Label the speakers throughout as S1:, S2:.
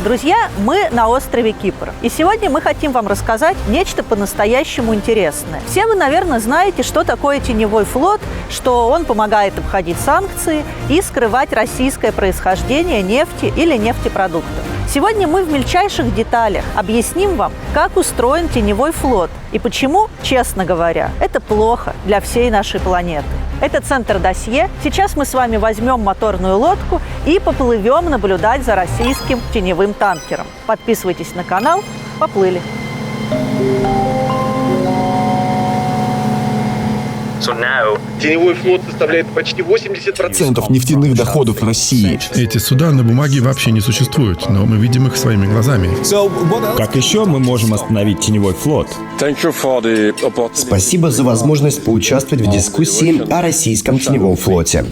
S1: Друзья, мы на острове Кипр. И сегодня мы хотим вам рассказать нечто по-настоящему интересное. Все вы, наверное, знаете, что такое теневой флот, что он помогает обходить санкции и скрывать российское происхождение нефти или нефтепродуктов. Сегодня мы в мельчайших деталях объясним вам, как устроен теневой флот и почему, честно говоря, это плохо для всей нашей планеты. Это «Центр досье». Сейчас мы с вами возьмем моторную лодку и поплывем наблюдать за российским теневым танкером. Подписывайтесь на канал. Поплыли.
S2: Теневой флот составляет почти 80%
S3: нефтяных доходов России.
S4: Эти суда на бумаге вообще не существуют, но мы видим их своими глазами.
S5: Как еще мы можем остановить теневой флот?
S6: Спасибо за возможность поучаствовать в дискуссии о российском теневом флоте.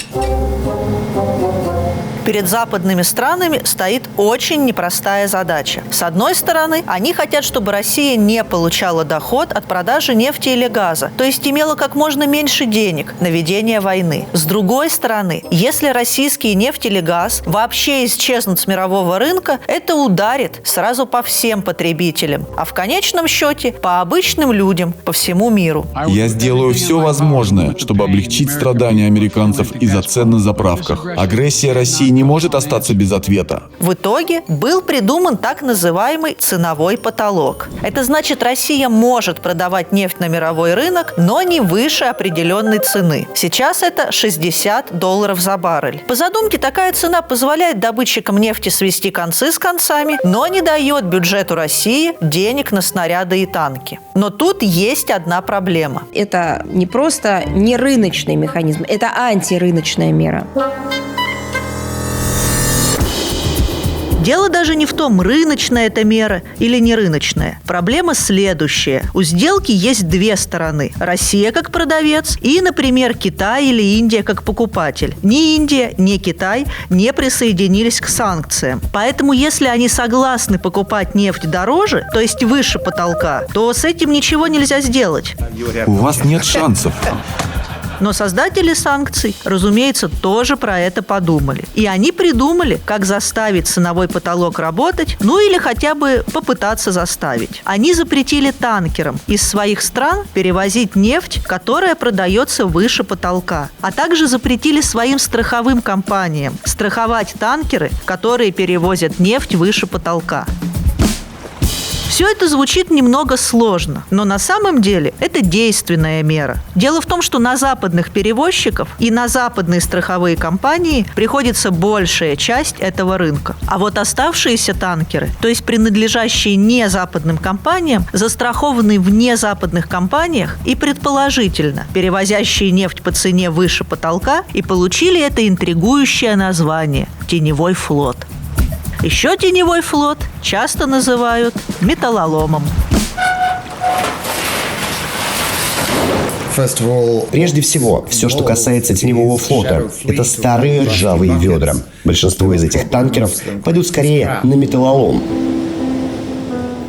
S1: Перед западными странами стоит очень непростая задача. С одной стороны, они хотят, чтобы Россия не получала доход от продажи нефти или газа, то есть имела как можно меньше денег на ведение войны. С другой стороны, если российский нефть или газ вообще исчезнут с мирового рынка, это ударит сразу по всем потребителям, а в конечном счете по обычным людям по всему миру.
S3: Я сделаю все возможное, чтобы облегчить страдания американцев из-за цен на заправках. Агрессия России не может остаться без ответа.
S1: В итоге был придуман так называемый ценовой потолок. Это значит, Россия может продавать нефть на мировой рынок, но не выше определенной цены. Сейчас это $60 за баррель. По задумке, такая цена позволяет добытчикам нефти свести концы с концами, но не дает бюджету России денег на снаряды и танки. Но тут есть одна проблема.
S7: Это не просто нерыночный механизм, это антирыночная мера.
S1: Дело даже не в том, рыночная эта мера или не рыночная. Проблема следующая. У сделки есть две стороны. Россия как продавец и, например, Китай или Индия как покупатель. Ни Индия, ни Китай не присоединились к санкциям. Поэтому, если они согласны покупать нефть дороже, то есть выше потолка, то с этим ничего нельзя сделать.
S3: У вас нет шансов.
S1: Но создатели санкций, разумеется, тоже про это подумали. И они придумали, как заставить ценовой потолок работать, ну или хотя бы попытаться заставить. Они запретили танкерам из своих стран перевозить нефть, которая продается выше потолка, а также запретили своим страховым компаниям страховать танкеры, которые перевозят нефть выше потолка. Все это звучит немного сложно, но на самом деле это действенная мера. Дело в том, что на западных перевозчиков и на западные страховые компании приходится большая часть этого рынка. А вот оставшиеся танкеры, то есть принадлежащие не западным компаниям, застрахованные в незападных компаниях и, предположительно, перевозящие нефть по цене выше потолка, и получили это интригующее название – «Теневой флот». Еще теневой флот часто называют металлоломом.
S6: Прежде всего, все, что касается теневого флота, это старые ржавые ведра. Большинство из этих танкеров пойдут скорее на металлолом.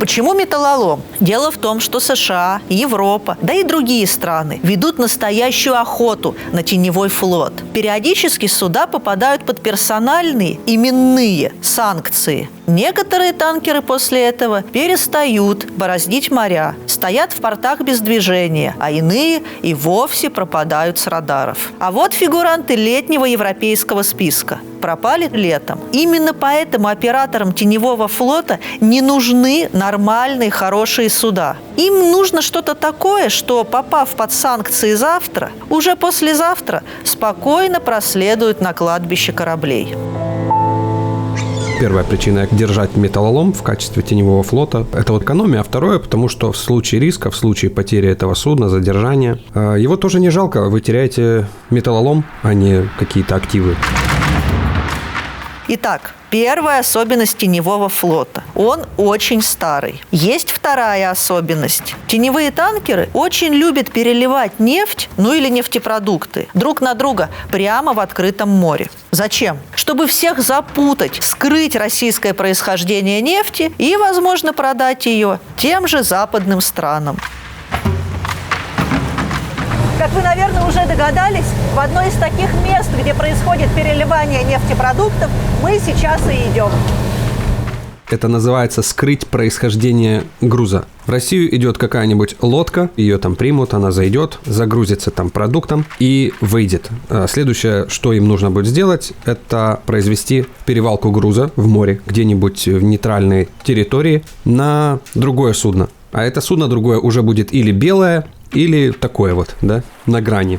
S1: Почему металлолом? Дело в том, что США, Европа, да и другие страны ведут настоящую охоту на теневой флот. Периодически суда попадают под персональные именные санкции. Некоторые танкеры после этого перестают бороздить моря, стоят в портах без движения, а иные и вовсе пропадают с радаров. А вот фигуранты летнего европейского списка. Пропали летом. Именно поэтому операторам теневого флота не нужны нормальные, хорошие суда. Им нужно что-то такое, что, попав под санкции завтра, уже послезавтра спокойно проследует на кладбище кораблей.
S8: Первая причина держать металлолом в качестве теневого флота – это вот экономия, а второе, потому что в случае риска, в случае потери этого судна, задержания, его тоже не жалко, вы теряете металлолом, а не какие-то активы.
S1: Итак, первая особенность теневого флота. Он очень старый. Есть вторая особенность. Теневые танкеры очень любят переливать нефть, ну или нефтепродукты, друг на друга прямо в открытом море. Зачем? Чтобы всех запутать, скрыть российское происхождение нефти и, возможно, продать ее тем же западным странам. Как вы, наверное, уже догадались, в одно из таких мест, где происходит переливание нефтепродуктов, мы сейчас и идем.
S8: Это называется скрыть происхождение груза. В Россию идет какая-нибудь лодка, ее там примут, она зайдет, загрузится там продуктом и выйдет. Следующее, что им нужно будет сделать, это произвести перевалку груза в море, где-нибудь в нейтральной территории, на другое судно. А это судно другое уже будет или белое, или такое вот, да, на грани.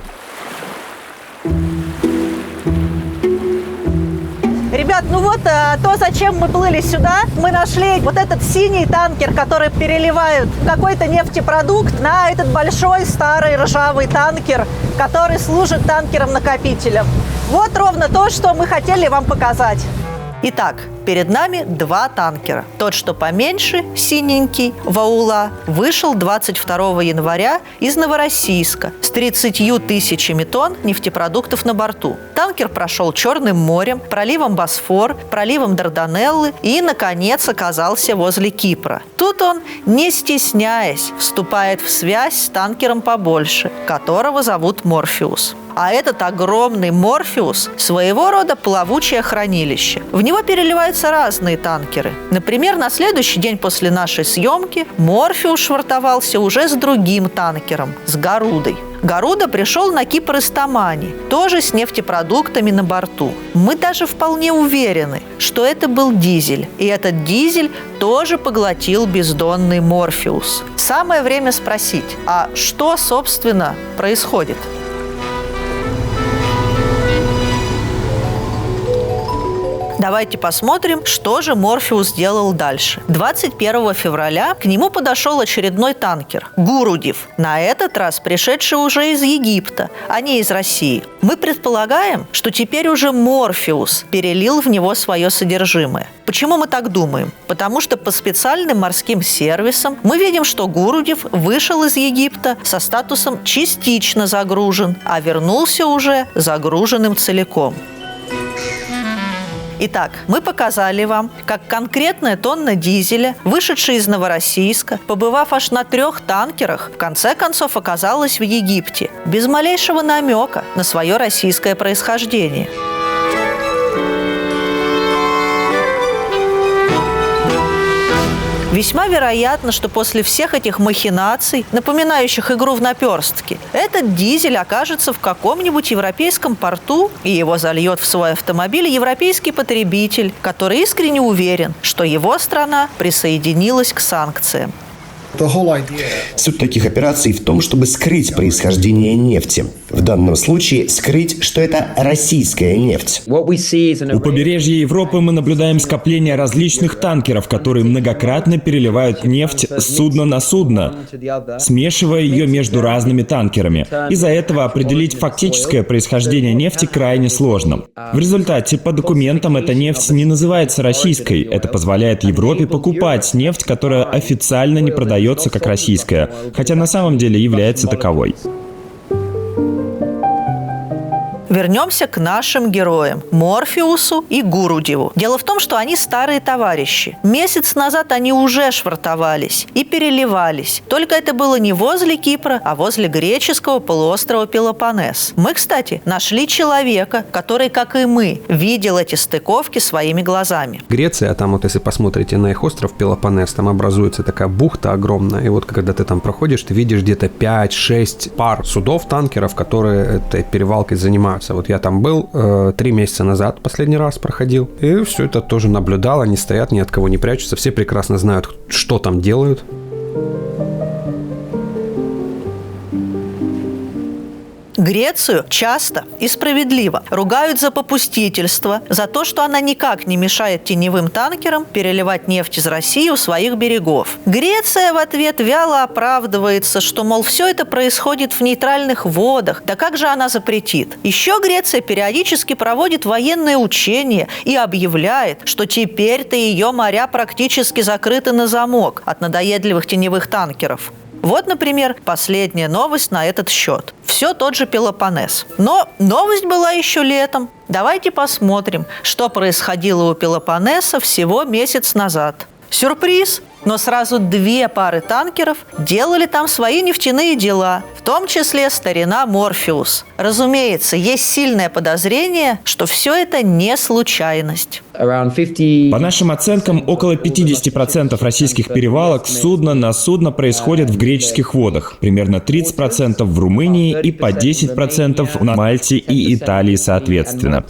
S1: Ребят, ну вот то, зачем мы плыли сюда, мы нашли вот этот синий танкер, который переливают какой-то нефтепродукт на этот большой старый ржавый танкер, который служит танкером-накопителем. Вот ровно то, что мы хотели вам показать. Итак, перед нами два танкера. Тот, что поменьше, синенький, Ваула, вышел 22 января из Новороссийска с 30 тысячами тонн нефтепродуктов на борту. Танкер прошел Черным морем, проливом Босфор, проливом Дарданеллы и, наконец, оказался возле Кипра. Тут он, не стесняясь, вступает в связь с танкером побольше, которого зовут Морфеус. А этот огромный Морфеус – своего рода плавучее хранилище. В него переливаются разные танкеры. Например, на следующий день после нашей съемки Морфеус швартовался уже с другим танкером – с Гарудой. Гаруда пришел на Кипр из Тамани, тоже с нефтепродуктами на борту. Мы даже вполне уверены, что это был дизель. И этот дизель тоже поглотил бездонный Морфеус. Самое время спросить, а что, собственно, происходит? Давайте посмотрим, что же Морфеус делал дальше. 21 февраля к нему подошел очередной танкер – Гурудев. На этот раз пришедший уже из Египта, а не из России. Мы предполагаем, что теперь уже Морфеус перелил в него свое содержимое. Почему мы так думаем? Потому что по специальным морским сервисам мы видим, что Гурудев вышел из Египта со статусом «частично загружен», а вернулся уже загруженным целиком. Итак, мы показали вам, как конкретная тонна дизеля, вышедшая из Новороссийска, побывав аж на 3 танкерах, в конце концов оказалась в Египте, без малейшего намека на свое российское происхождение. Весьма вероятно, что после всех этих махинаций, напоминающих игру в наперстки, этот дизель окажется в каком-нибудь европейском порту, и его зальет в свой автомобиль европейский потребитель, который искренне уверен, что его страна присоединилась к санкциям.
S6: Суть таких операций в том, чтобы скрыть происхождение нефти. В данном случае скрыть, что это российская нефть.
S5: У побережья Европы мы наблюдаем скопление различных танкеров, которые многократно переливают нефть с судна на судно, смешивая ее между разными танкерами. Из-за этого определить фактическое происхождение нефти крайне сложно. В результате по документам эта нефть не называется российской. Это позволяет Европе покупать нефть, которая официально не продается как российская, хотя на самом деле является таковой.
S1: Вернемся к нашим героям – Морфеусу и Гурудеву. Дело в том, что они старые товарищи. Месяц назад они уже швартовались и переливались. Только это было не возле Кипра, а возле греческого полуострова Пелопоннес. Мы, кстати, нашли человека, который, как и мы, видел эти стыковки своими глазами.
S8: Греция, там вот если посмотрите на их остров Пелопоннес, там образуется такая бухта огромная. И вот когда ты там проходишь, ты видишь где-то 5-6 пар судов, танкеров, которые этой перевалкой занимаются. Вот я там был 3 месяца назад, последний раз проходил, и все это тоже наблюдал. Они стоят, ни от кого не прячутся, все прекрасно знают, что там делают.
S1: Грецию часто и справедливо ругают за попустительство, за то, что она никак не мешает теневым танкерам переливать нефть из России у своих берегов. Греция в ответ вяло оправдывается, что, мол, все это происходит в нейтральных водах, да как же она запретит? Еще Греция периодически проводит военные учения и объявляет, что теперь-то ее моря практически закрыты на замок от надоедливых теневых танкеров. Вот, например, последняя новость на этот счет. Все тот же Пелопоннес. Но новость была еще летом. Давайте посмотрим, что происходило у Пелопоннеса всего месяц назад. Сюрприз! Но сразу 2 пары танкеров делали там свои нефтяные дела, в том числе старина Морфеус. Разумеется, есть сильное подозрение, что все это не случайность.
S5: По нашим оценкам, около 50% российских перевалок судно на судно происходят в греческих водах, примерно 30% в Румынии и по 10% на Мальте и Италии соответственно.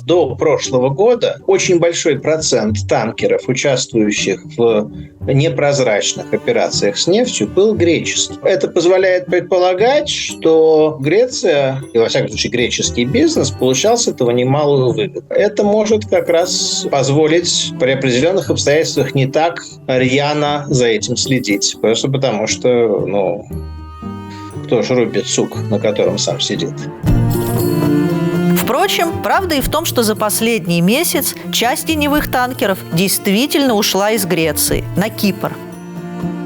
S9: До прошлого года очень большой процент танкеров, участвующих в непрозрачных операциях с нефтью, был греческий. Это позволяет предполагать, что Греция, и во всяком случае греческий бизнес, получал с этого немалую выгоду. Это может как раз позволить при определенных обстоятельствах не так рьяно за этим следить. Просто потому что, кто ж рубит сук, на котором сам сидит.
S1: Впрочем, правда и в том, что за последний месяц часть теневых танкеров действительно ушла из Греции на Кипр.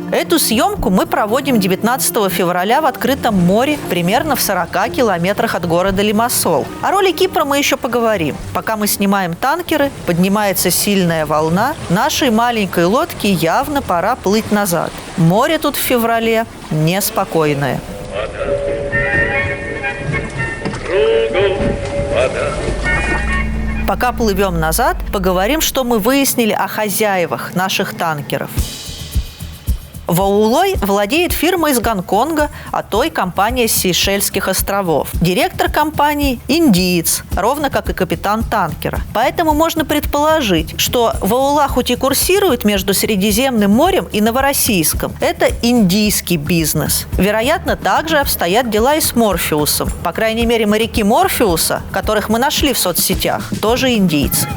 S1: Эту съемку мы проводим 19 февраля в открытом море, примерно в 40 километрах от города Лимассол. О роли Кипра мы еще поговорим. Пока мы снимаем танкеры, поднимается сильная волна. Нашей маленькой лодке явно пора плыть назад. Море тут в феврале неспокойное. Пока плывем назад, поговорим, что мы выяснили о хозяевах наших танкеров. Ваулой владеет фирма из Гонконга, а той компания с Сейшельских островов. Директор компании – индиец, ровно как и капитан танкера. Поэтому можно предположить, что Ваула хоть и курсирует между Средиземным морем и Новороссийском. Это индийский бизнес. Вероятно, также обстоят дела и с Морфеусом. По крайней мере, моряки Морфеуса, которых мы нашли в соцсетях, тоже индийцы.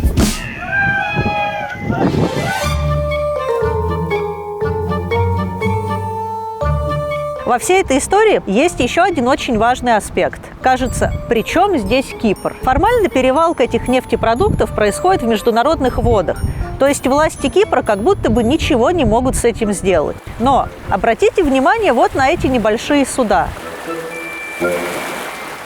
S1: Во всей этой истории есть еще один очень важный аспект. Кажется, при чем здесь Кипр? Формально перевалка этих нефтепродуктов происходит в международных водах. То есть власти Кипра как будто бы ничего не могут с этим сделать. Но обратите внимание вот на эти небольшие суда.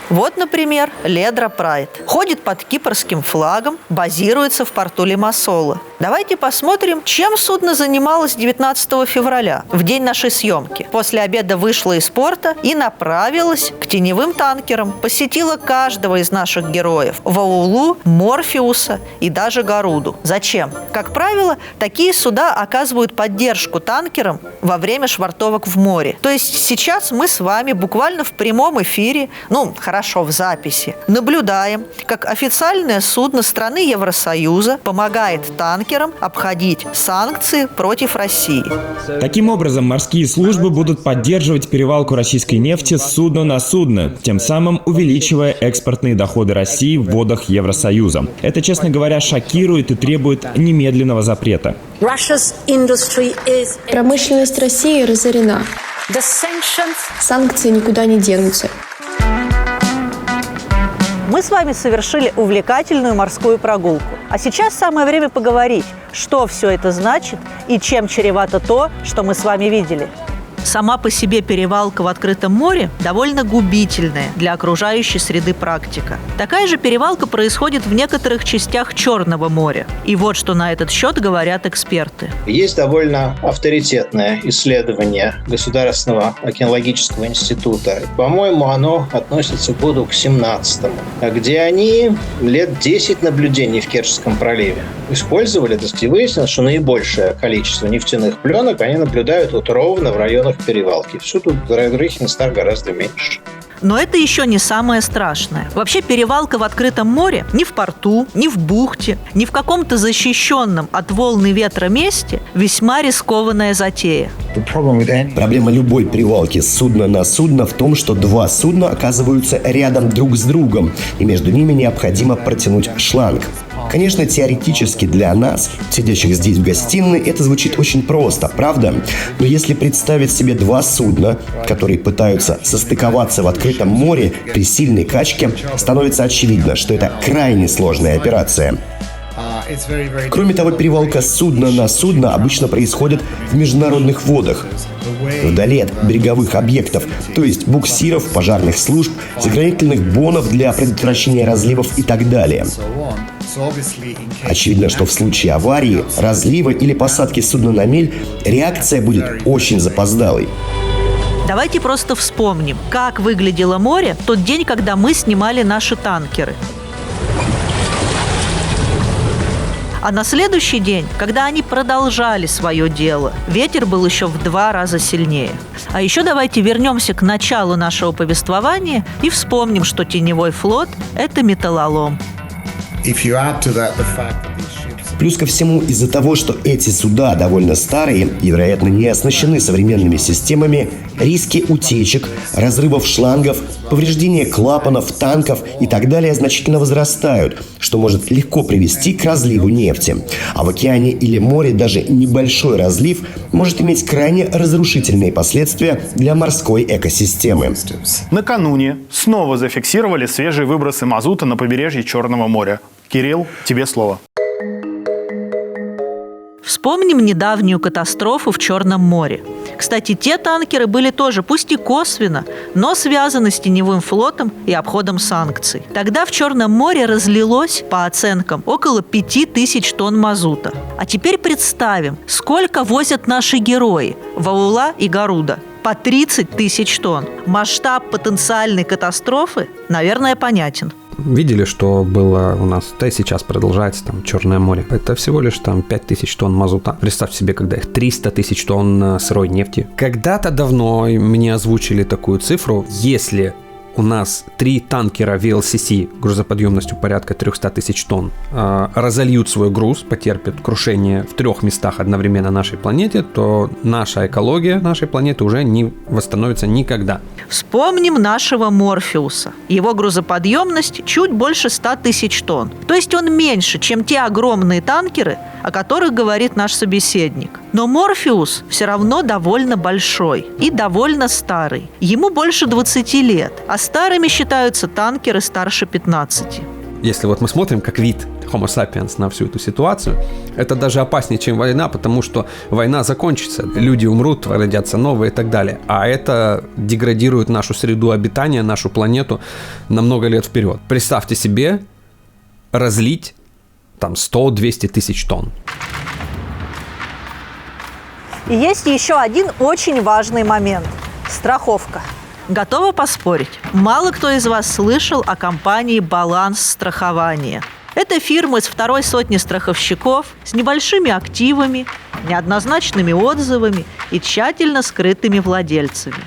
S1: Вот, например, Ледра Прайд. Ходит под кипрским флагом, базируется в порту Лимассола. Давайте посмотрим, чем судно занималось 19 февраля, в день нашей съемки. После обеда вышла из порта и направилась к теневым танкерам. Посетила каждого из наших героев – Ваулу, Морфеуса и даже Гаруду. Зачем? Как правило, такие суда оказывают поддержку танкерам во время швартовок в море. То есть сейчас мы с вами буквально в прямом эфире, в записи, наблюдаем, как официальное судно страны Евросоюза помогает танкерам обходить санкции против России.
S5: Таким образом, морские службы будут поддерживать перевалку российской нефти с судна на судно, тем самым увеличивая экспортные доходы России в водах Евросоюза. Это, честно говоря, шокирует и требует немедленного запрета.
S10: Промышленность России разорена. Санкции никуда не денутся.
S1: Мы с вами совершили увлекательную морскую прогулку. А сейчас самое время поговорить, что все это значит и чем чревато то, что мы с вами видели. Сама по себе перевалка в открытом море довольно губительная для окружающей среды практика. Такая же перевалка происходит в некоторых частях Черного моря. И вот что на этот счет говорят эксперты.
S9: Есть довольно авторитетное исследование Государственного океанологического института. По-моему, оно относится к году к 17-му, где они лет 10 наблюдений в Керченском проливе использовали. И выяснилось, что наибольшее количество нефтяных пленок они наблюдают ровно в районах перевалки. Все тут в других местах гораздо меньше.
S1: Но это еще не самое страшное. Вообще перевалка в открытом море ни в порту, ни в бухте, ни в каком-то защищенном от волн и ветра месте весьма рискованная затея.
S6: Проблема любой перевалки с судна на судно в том, что два судна оказываются рядом друг с другом, и между ними необходимо протянуть шланг. Конечно, теоретически для нас, сидящих здесь в гостиной, это звучит очень просто, правда? Но если представить себе два судна, которые пытаются состыковаться в открытом море при сильной качке, становится очевидно, что это крайне сложная операция. Кроме того, перевалка с судна на судно обычно происходит в международных водах, вдали от береговых объектов, то есть буксиров, пожарных служб, заградительных бонов для предотвращения разливов и так далее. Очевидно, что в случае аварии, разлива или посадки судна на мель реакция будет очень запоздалой.
S1: Давайте просто вспомним, как выглядело море в тот день, когда мы снимали наши танкеры. А на следующий день, когда они продолжали свое дело, ветер был еще в 2 раза сильнее. А еще давайте вернемся к началу нашего повествования и вспомним, что теневой флот – это металлолом.
S6: Плюс ко всему, из-за того, что эти суда довольно старые и, вероятно, не оснащены современными системами, риски утечек, разрывов шлангов, повреждения клапанов, танков и так далее значительно возрастают, что может легко привести к разливу нефти. А в океане или море даже небольшой разлив может иметь крайне разрушительные последствия для морской экосистемы.
S11: Накануне снова зафиксировали свежие выбросы мазута на побережье Черного моря. Кирилл, тебе слово.
S1: Вспомним недавнюю катастрофу в Черном море. Кстати, те танкеры были тоже, пусть и косвенно, но связаны с теневым флотом и обходом санкций. Тогда в Черном море разлилось, по оценкам, около 5000 тонн мазута. А теперь представим, сколько возят наши герои Ваула и Гаруда. По 30 тысяч тонн. Масштаб потенциальной катастрофы, наверное, понятен.
S8: Видели, что было у нас, да и сейчас продолжается там Черное море. Это всего лишь там 5000 тонн мазута. Представьте себе, когда их 300 тысяч тонн сырой нефти. Когда-то давно мне озвучили такую цифру, если у нас 3 танкера VLCC грузоподъемностью порядка 300 тысяч тонн разольют свой груз, потерпят крушение в 3 местах одновременно на нашей планете, то наша экология нашей планеты уже не восстановится никогда.
S1: Вспомним нашего Морфеуса. Его грузоподъемность чуть больше 100 тысяч тонн. То есть он меньше, чем те огромные танкеры, о которых говорит наш собеседник. Но Морфеус все равно довольно большой и довольно старый. Ему больше 20 лет, а старыми считаются танкеры старше 15.
S8: Если вот мы смотрим как вид Homo sapiens на всю эту ситуацию, это даже опаснее, чем война, потому что война закончится, люди умрут, родятся новые и так далее. А это деградирует нашу среду обитания, нашу планету на много лет вперед. Представьте себе разлить там 100-200 тысяч тонн.
S1: И есть еще один очень важный момент – страховка. Готова поспорить? Мало кто из вас слышал о компании «Баланс страхования». Это фирма из 2-й сотни страховщиков с небольшими активами, неоднозначными отзывами и тщательно скрытыми владельцами.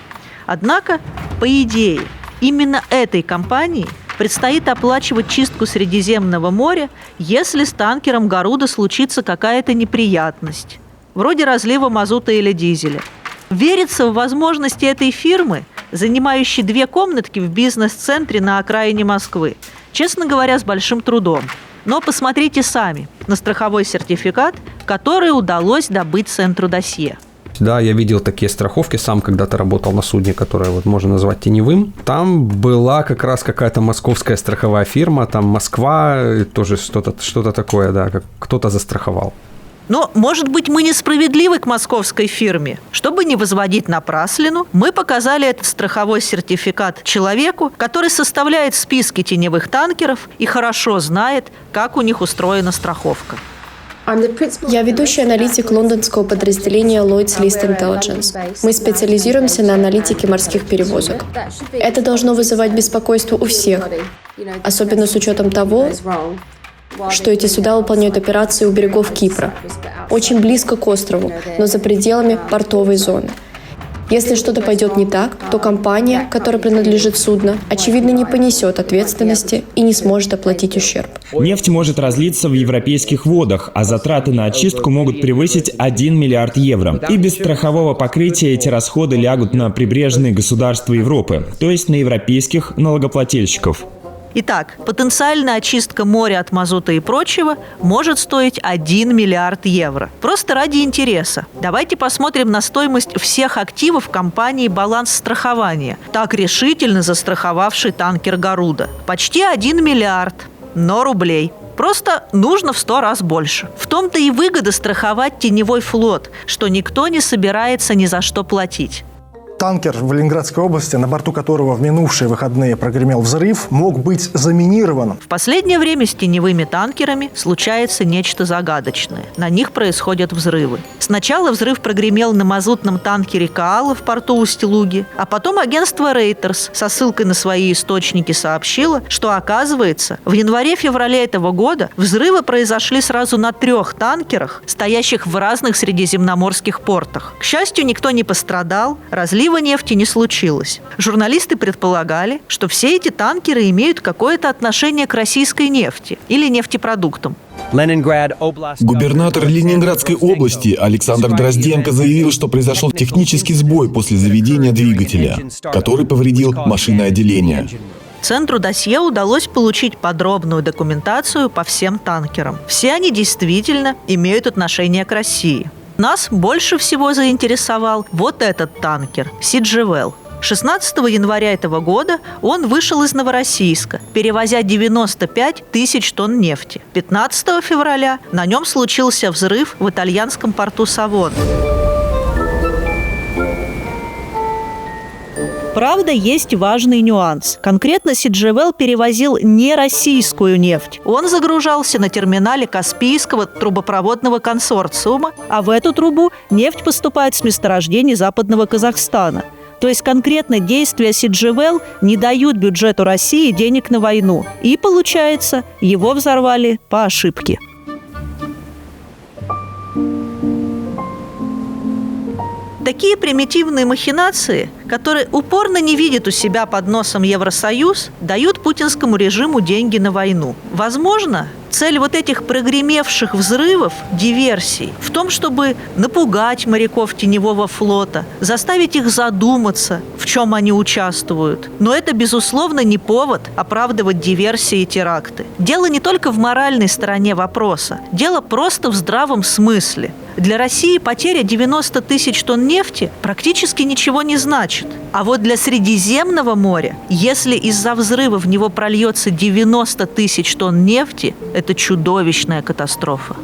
S1: Однако, по идее, именно этой компании предстоит оплачивать чистку Средиземного моря, если с танкером Гаруда случится какая-то неприятность, вроде разлива мазута или дизеля. Верится в возможности этой фирмы, занимающей 2 комнатки в бизнес-центре на окраине Москвы, честно говоря, с большим трудом. Но посмотрите сами на страховой сертификат, который удалось добыть центру досье.
S8: Да, я видел такие страховки, сам когда-то работал на судне, которое вот можно назвать теневым. Там была как раз какая-то московская страховая фирма, там Москва, тоже что-то такое, да, как кто-то застраховал.
S1: Но, может быть, мы несправедливы к московской фирме. Чтобы не возводить напраслину, мы показали этот страховой сертификат человеку, который составляет списки теневых танкеров и хорошо знает, как у них устроена страховка.
S10: Я ведущий аналитик лондонского подразделения Lloyd's List Intelligence. Мы специализируемся на аналитике морских перевозок. Это должно вызывать беспокойство у всех, особенно с учетом того, что эти суда выполняют операции у берегов Кипра, очень близко к острову, но за пределами портовой зоны. Если что-то пойдет не так, то компания, которой принадлежит судно, очевидно, не понесет ответственности и не сможет оплатить ущерб.
S5: Нефть может разлиться в европейских водах, а затраты на очистку могут превысить 1 миллиард евро. И без страхового покрытия эти расходы лягут на прибрежные государства Европы, то есть на европейских налогоплательщиков.
S1: Итак, потенциальная очистка моря от мазута и прочего может стоить 1 миллиард евро. Просто ради интереса. Давайте посмотрим на стоимость всех активов компании «Баланс страхования», так решительно застраховавшей танкер «Гаруда». Почти 1 миллиард, но рублей. Просто нужно в 100 раз больше. В том-то и выгода страховать теневой флот, что никто не собирается ни за что платить.
S12: Танкер в Ленинградской области, на борту которого в минувшие выходные прогремел взрыв, мог быть заминирован.
S1: В последнее время с теневыми танкерами случается нечто загадочное. На них происходят взрывы. Сначала взрыв прогремел на мазутном танкере «Каала» в порту Усть-Луги, а потом агентство Reuters со ссылкой на свои источники сообщило, что, оказывается, в январе-феврале этого года взрывы произошли сразу на 3 танкерах, стоящих в разных средиземноморских портах. К счастью, никто не пострадал, разлива нефти не случилось. Журналисты предполагали, что все эти танкеры имеют какое-то отношение к российской нефти или нефтепродуктам.
S3: Губернатор Ленинградской области Александр Дрозденко заявил, что произошел технический сбой после заведения двигателя, который повредил машинное отделение.
S1: Центру досье удалось получить подробную документацию по всем танкерам. Все они действительно имеют отношение к России. Нас больше всего заинтересовал вот этот танкер «Сиджевел». 16 января этого года он вышел из Новороссийска, перевозя 95 тысяч тонн нефти. 15 февраля на нем случился взрыв в итальянском порту Савона. Правда, есть важный нюанс. Конкретно Сиджевел перевозил не российскую нефть. Он загружался на терминале Каспийского трубопроводного консорциума, а в эту трубу нефть поступает с месторождений Западного Казахстана. То есть конкретно действия Сиджевел не дают бюджету России денег на войну. И, получается, его взорвали по ошибке. Такие примитивные махинации, которые упорно не видят у себя под носом Евросоюз, дают путинскому режиму деньги на войну. Возможно, цель вот этих прогремевших взрывов, диверсий, в том, чтобы напугать моряков теневого флота, заставить их задуматься, в чем они участвуют. Но это, безусловно, не повод оправдывать диверсии и теракты. Дело не только в моральной стороне вопроса, дело просто в здравом смысле. Для России потеря 90 тысяч тонн нефти практически ничего не значит. А вот для Средиземного моря, если из-за взрыва в него прольется 90 тысяч тонн нефти, это чудовищная катастрофа.